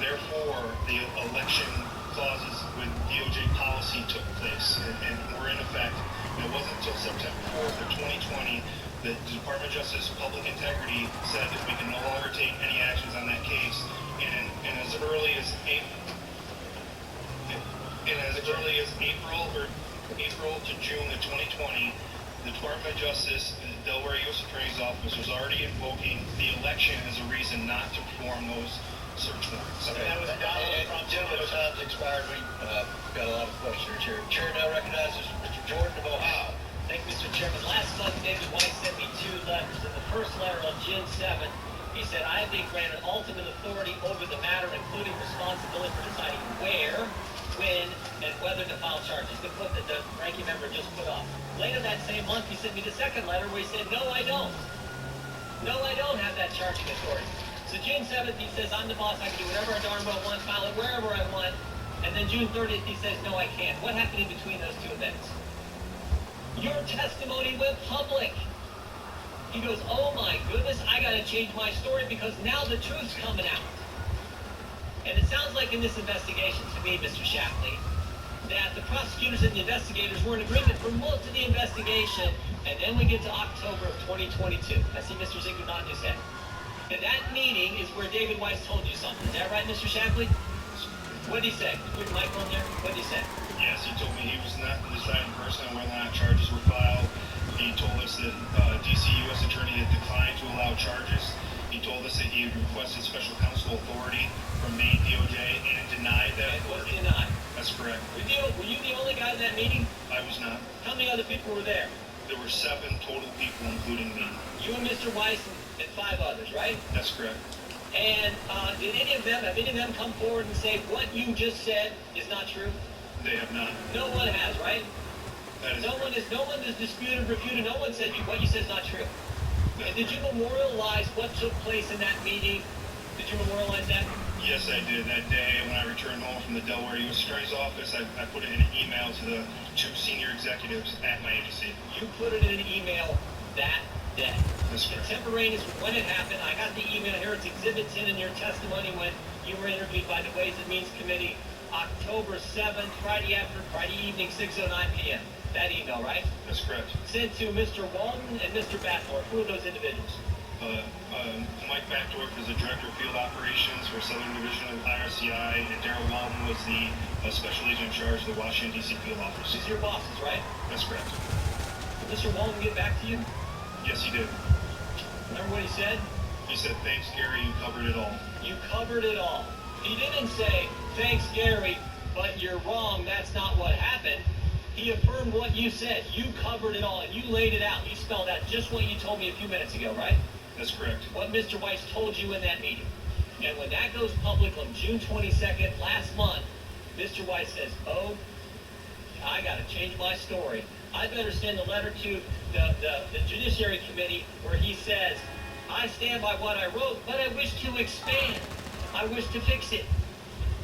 Therefore, the election clauses with DOJ policy took place and were in effect. And it wasn't until September 4th of 2020 that the Department of Justice Public Integrity said that we can no longer take any actions on that case. And as early as April to June of 2020, the Department of Justice, the Delaware U.S. Attorney's Office was already invoking the election as a reason not to perform those search warrants. And that was And gentlemen, time's expired. We've got a lot of questions here. Chair now recognizes Mr. Jordan of Ohio. Thank you, Mr. Chairman. Last month, David White sent me 2 letters. In the first letter on June 7th, he said, I have been granted ultimate authority over the matter, including responsibility for deciding where, when, and whether to file charges. The clip that the ranking member just put off. Later that same month, he sent me the second letter where he said, no, I don't. No, I don't have that charging authority. So June 7th, he says, I'm the boss. I can do whatever I darn well want, file it wherever I want. And then June 30th, he says, no, I can't. What happened in between those 2 events? Your testimony went public. He goes, oh my goodness, I got to change my story because now the truth's coming out. And it sounds like in this investigation to me, Mr. Shapley, that the prosecutors and the investigators were in agreement for most of the investigation, and then we get to October of 2022. I see Mr. Ziegler nodding his head. And that meeting is where David Weiss told you something. Is that right, Mr. Shapley? What did he say? Put your mic on there. What did he say? Yes, he told me he was not the deciding person on whether or not charges were filed. He told us that D.C. U.S. Attorney had declined to allow charges. He told us that he had requested special counsel authority from Maine DOJ and denied that authority. Was denied. That's correct. Were you the only guy in that meeting? I was not. How many other people were there? There were 7 total people, including me. You and Mr. Weiss and 5 others, right? That's correct. And have any of them come forward and say what you just said is not true? They have not. No one has, right? That is No one has disputed, refuted. No one said what you said is not true. And did you memorialize what took place in that meeting? Did you memorialize that? Yes, I did. That day when I returned home from the Delaware U.S. Attorney's Office, I put it in an email to the 2 senior executives at my agency. You put it in an email that day. That's correct. Contemporaneous with when it happened. I got the email here. It's Exhibit 10 in your testimony when you were interviewed by the Ways and Means Committee, October 7th, Friday evening, 6:09 p.m. That email, right? That's correct. Sent to Mr. Walton and Mr. Batmore. Who are those individuals? Mike Backdorf is the Director of Field Operations for Southern Division of IRCI, and Darrell Walton was the Special Agent in charge of the Washington, D.C. Field Office. These are your bosses, right? That's correct. Did Mr. Walton get back to you? Yes, he did. Remember what he said? He said, "Thanks, Gary, you covered it all." You covered it all. He didn't say, "Thanks, Gary, but you're wrong. That's not what happened." He affirmed what you said. You covered it all, and you laid it out. You spelled out just what you told me a few minutes ago, right? That's correct. What Mr. Weiss told you in that meeting. And when that goes public on June 22nd, last month, Mr. Weiss says, "Oh, I got to change my story. I better send a letter to the Judiciary Committee where he says, I stand by what I wrote, but I wish to expand. I wish to fix it."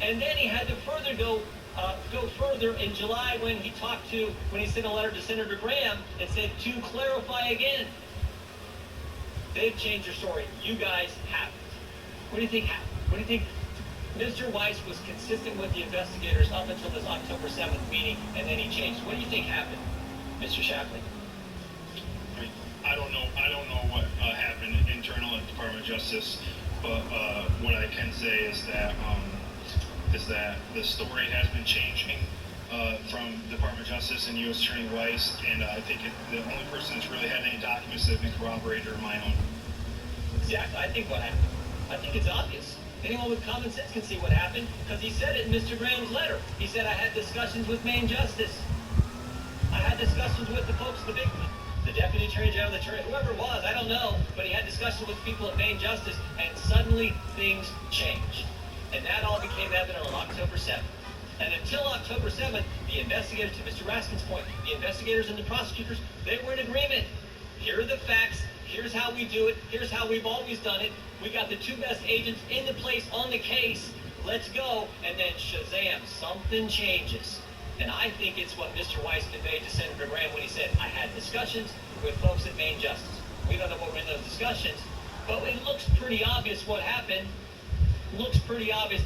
And then he had to further go further in July when he sent a letter to Senator Graham and said, "To clarify again." They've changed their story. You guys haven't. What do you think happened? What do you think? Mr. Weiss was consistent with the investigators up until this October 7th meeting, and then he changed. What do you think happened, Mr. Shapley? I don't know what happened internal at the Department of Justice, but what I can say is that the story has been changing from Department of Justice and U.S. Attorney Weiss, and I think the only person that's really had any documents that have been corroborated are my own. Exactly. I think what happened. I think it's obvious. Anyone with common sense can see what happened, because he said it in Mr. Graham's letter. He said, "I had discussions with Maine Justice. I had discussions with the folks, the Deputy Attorney General, the attorney, whoever it was, I don't know, but he had discussions with people at Maine Justice, and suddenly things changed. And that all became evident on October 7th. And until October 7th, the investigators, to Mr. Raskin's point, the investigators and the prosecutors, they were in agreement. Here are the facts. Here's how we do it. Here's how we've always done it. We got the two best agents in the place on the case. Let's go. And then shazam, something changes. And I think it's what Mr. Weiss conveyed to Senator Graham when he said, "I had discussions with folks at Maine Justice." We don't know what were in those discussions, but it looks pretty obvious what happened. Looks pretty obvious.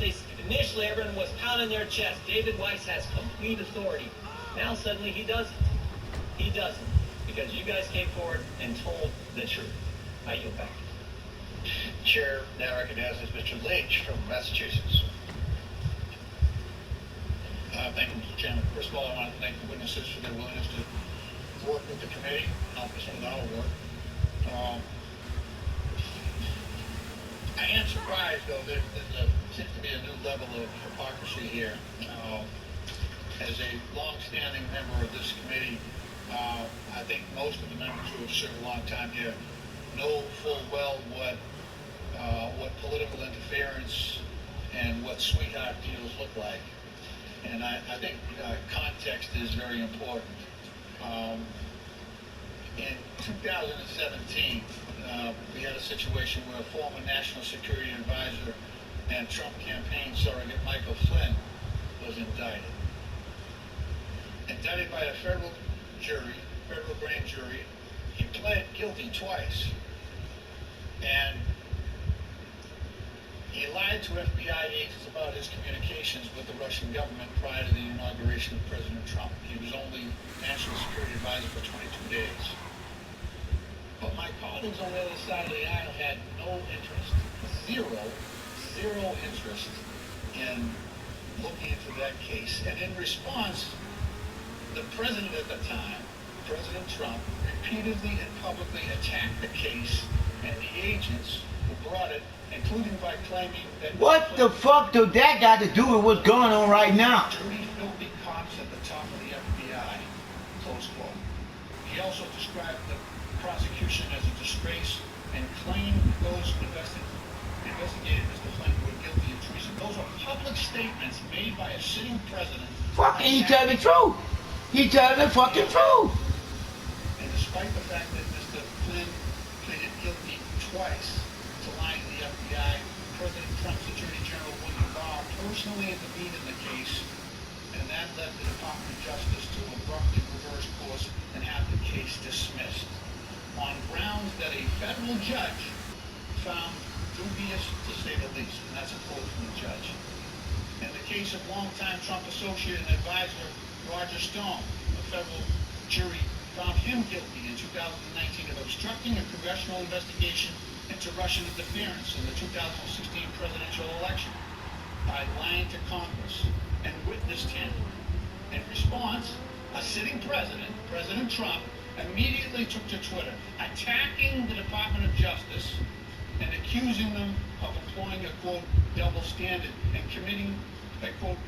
Initially, everyone was pounding their chest. David Weiss has complete authority. Now suddenly he doesn't. He doesn't. Because you guys came forward and told the truth. I yield back. Chair now recognizes Mr. Lynch from Massachusetts. Thank you, Mr. Chairman. First of all, I want to thank the witnesses for their willingness to work with the committee, help us with our work. I am surprised, though, that there seems to be a new level of hypocrisy here. As a long-standing member of this committee, I think most of the members who have served a long time here know full well what political interference and what sweetheart deals look like. And I think context is very important. In 2017, we had a situation where a former National Security Advisor and Trump campaign surrogate Michael Flynn was indicted. Indicted by a federal grand jury. He pled guilty twice. And he lied to FBI agents about his communications with the Russian government prior to the inauguration of President Trump. He was only National Security Advisor for 22 days. But my colleagues on the other side of the aisle had no interest, zero interest in looking into that case. And in response, the president at the time, President Trump, repeatedly and publicly attacked the case and the agents who brought it, including by claiming that... What the fuck do that got to do with what's going on right now? Dirty, filthy cops at the top of the FBI, close quote. He also described the prosecution as a disgrace and claimed those who investigated Mr. Flynn were guilty of treason. Those are public statements made by a sitting president. Fucking he telling the truth. He telling the fucking truth. And despite the fact that Mr. Flynn pleaded guilty twice to lying to the FBI, President Trump's Attorney General wouldn't personally intervened in the case, and that led the Department of Justice to abruptly reverse course and have the case dismissed on grounds that a federal judge found dubious, to say the least, and that's a quote from the judge. In the case of longtime Trump associate and advisor Roger Stone, a federal jury found him guilty in 2019 of obstructing a congressional investigation into Russian interference in the 2016 presidential election by lying to Congress and witness tampering. In response, a sitting president, President Trump, immediately took to Twitter, attacking the Department of Justice and accusing them of employing a, quote, double standard and committing a, quote,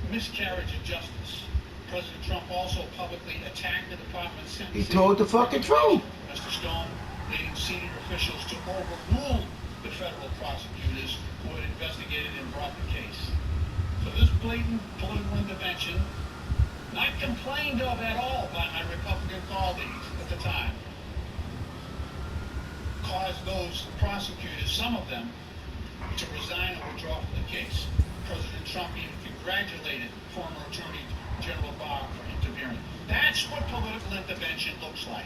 miscarriage of justice. President Trump also publicly attacked the department's sentencing. He told the fucking truth. Mr. Stone leading senior officials to overrule the federal prosecutors who had investigated and brought the case. So this blatant political intervention, not complained of at all by my Republican colleagues at the time, caused those prosecutors, some of them, to resign or withdraw from the case. President Trump even congratulated former Attorney General Barr for interfering. That's what political intervention looks like.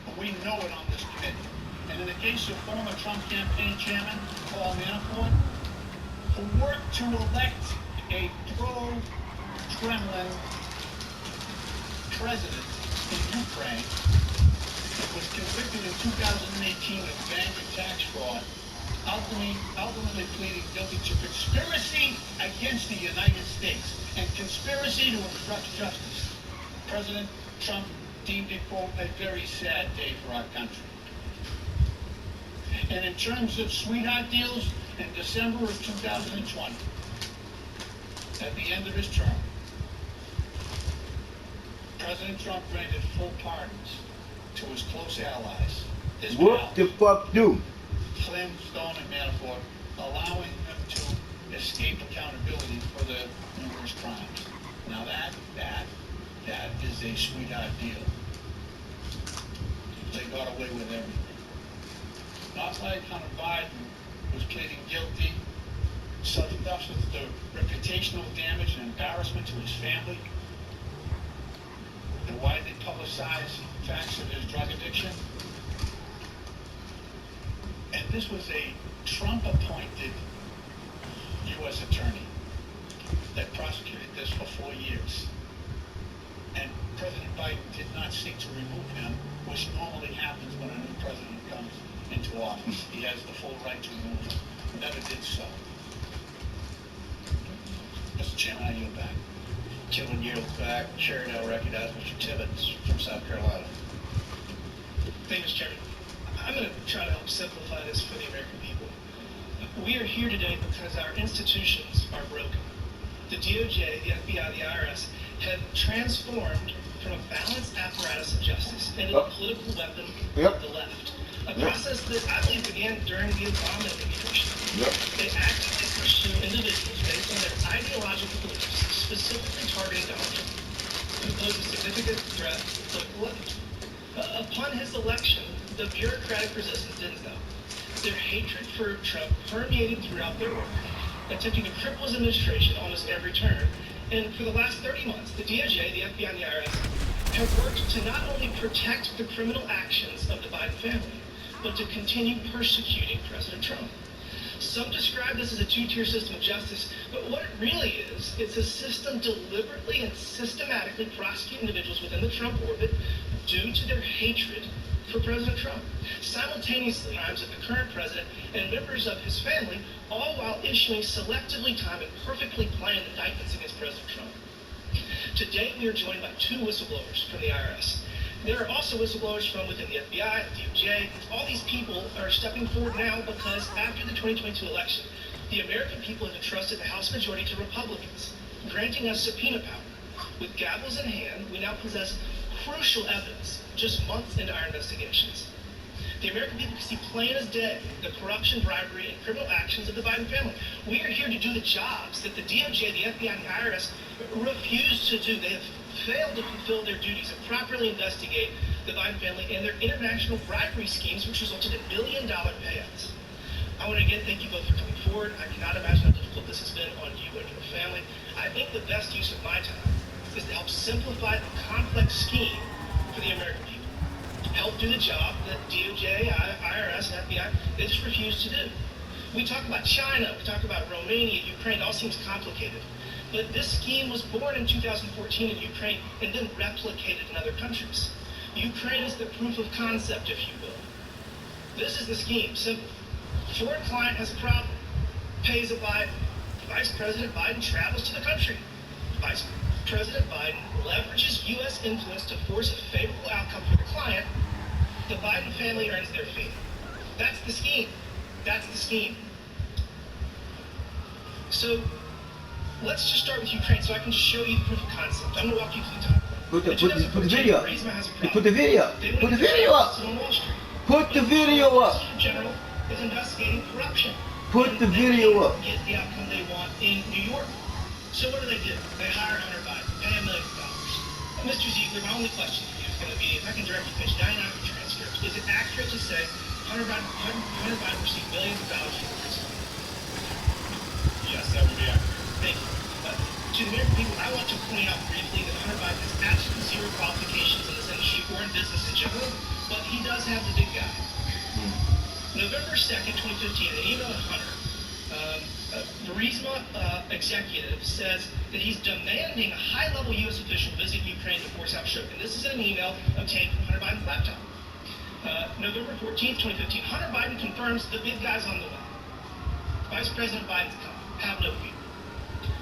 And we know it on this committee. And in the case of former Trump campaign chairman Paul Manafort, who worked to elect a pro-Kremlin president in Ukraine, was convicted in 2018 of bank and tax fraud, ultimately pleading guilty to conspiracy against the United States and conspiracy to obstruct justice. President Trump deemed it, quote, a very sad day for our country. And in terms of sweetheart deals, in December of 2020, at the end of his term, President Trump granted full pardons to his close allies, his What the fuck do? Flynn, Stone, and Manafort, allowing them to escape accountability for their numerous crimes. Now that is a sweetheart deal. They got away with everything. Not like Hunter Biden was pleading guilty, suffered the reputational damage and embarrassment to his family, and widely publicized facts of his drug addiction. And this was a Trump-appointed U.S. attorney that prosecuted this for 4 years. And President Biden did not seek to remove him, which normally happens when a new president comes into office. He has the full right to remove him. Never did so. Mr. Chairman, I yield back. Chairman yields back. Chair now recognizes Mr. Timmons from South Carolina. Thank you, Mr. Chairman. I'm going to try to help simplify this for the American people. We are here today because our institutions are broken. The DOJ, the FBI, the IRS have transformed from a balanced apparatus of justice into a political weapon of the left. A process that I believe began during the Obama administration. They actively pursue individuals based on their ideological beliefs, specifically targeting Donald Trump, who pose a significant threat to the political left. Upon his election, the bureaucratic resistance didn't stop. Their hatred for Trump permeated throughout their work, attempting to cripple his administration almost every turn. And for the last 30 months, the DOJ, the FBI, and the IRS have worked to not only protect the criminal actions of the Biden family, but to continue persecuting President Trump. Some describe this as a two-tier system of justice, but what it really is, it's a system deliberately and systematically prosecuting individuals within the Trump orbit due to their hatred for President Trump. Simultaneously, crimes of the current president and members of his family, all while issuing selectively timed and perfectly planned indictments against President Trump. Today, we are joined by 2 whistleblowers from the IRS. There are also whistleblowers from within the FBI, the DOJ. All these people are stepping forward now because after the 2022 election, the American people have entrusted the House majority to Republicans, granting us subpoena power. With gavels in hand, we now possess crucial evidence just months into our investigations. The American people can see plain as day the corruption, bribery, and criminal actions of the Biden family. We are here to do the jobs that the DOJ, the FBI, and the IRS refuse to do. They have failed to fulfill their duties and properly investigate the Biden family and their international bribery schemes, which resulted in billion-dollar payouts. I want to again thank you both for coming forward. I cannot imagine how difficult this has been on you and your family. I think the best use of my time is to help simplify the complex scheme for the American people. Help do the job that DOJ, IRS, and FBI, they just refuse to do. We talk about China, we talk about Romania, Ukraine, it all seems complicated. But this scheme was born in 2014 in Ukraine and then replicated in other countries. Ukraine is the proof of concept, if you will. This is the scheme, simple. Foreign client has a problem, pays a Biden. Vice President Biden travels to the country. Vice President Biden leverages U.S. influence to force a favorable outcome for the client. The Biden family earns their fee. That's the scheme. That's the scheme. So let's just start with Ukraine so I can just show you the proof of concept. I'm going to walk you through the time. Put the video up. Put the video up. Put the video up. Put the video up. General is investigating corruption. Put the video up. Get the outcome they want in New York. So what do? They hire Hunter Biden, pay $1 million. Mr. Ziegler, my only question for you is going to be, if I can directly pitch 99 of the transcripts, is it accurate to say Hunter Biden received millions of dollars from the prison? Yes, that would be accurate. Thank you. To the American people, I want to point out briefly that Hunter Biden has absolutely zero qualifications in this industry or in business in general, but he does have the big guy. November 2nd, 2015, an email to Hunter, Burisma executive says that he's demanding a high-level U.S. official visit Ukraine to force out Shokin. This is an email obtained from Hunter Biden's laptop. November 14th, 2015, Hunter Biden confirms the big guy's on the way. Vice President Biden's coming. Have no fear.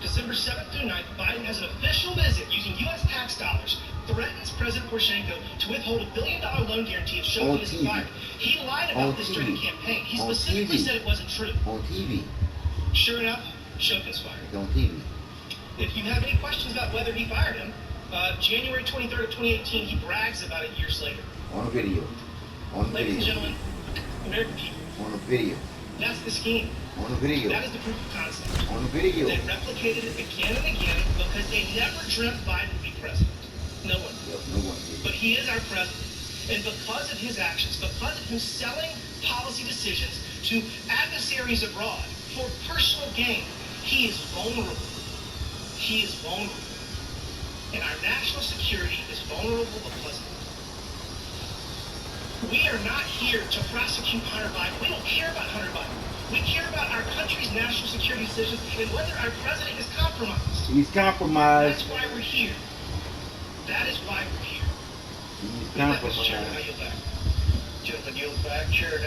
December 7th through 9th, Biden has an official visit using U.S. tax dollars, threatens President Poroshenko to withhold $1 billion loan guarantee if Shokin is fired. He lied about this during the campaign. He specifically said it wasn't true. On TV. Sure enough, Shokin's fired. It's on TV. If you have any questions about whether he fired him, January 23rd of 2018, he brags about it years later. On a video. On a Ladies and video. gentlemen, American people, On a video. that's the scheme. On a video. That is the proof of concept. On a video. They replicated it again and again because they never dreamt Biden would be president. No one. Yep, no one did. But he is our president. And because of his actions, because of him selling policy decisions to adversaries abroad for personal gain, he is vulnerable. He is vulnerable. And our national security is vulnerable because of it. We are not here to prosecute Hunter Biden. We don't care about Hunter Biden. We care about our country's national security decisions and whether our president is compromised. He's compromised. That's why we're here. That is why we're here. He's With that, Mr. Chairman, I compromised. yield back. Gentlemen, yield back. Chair now.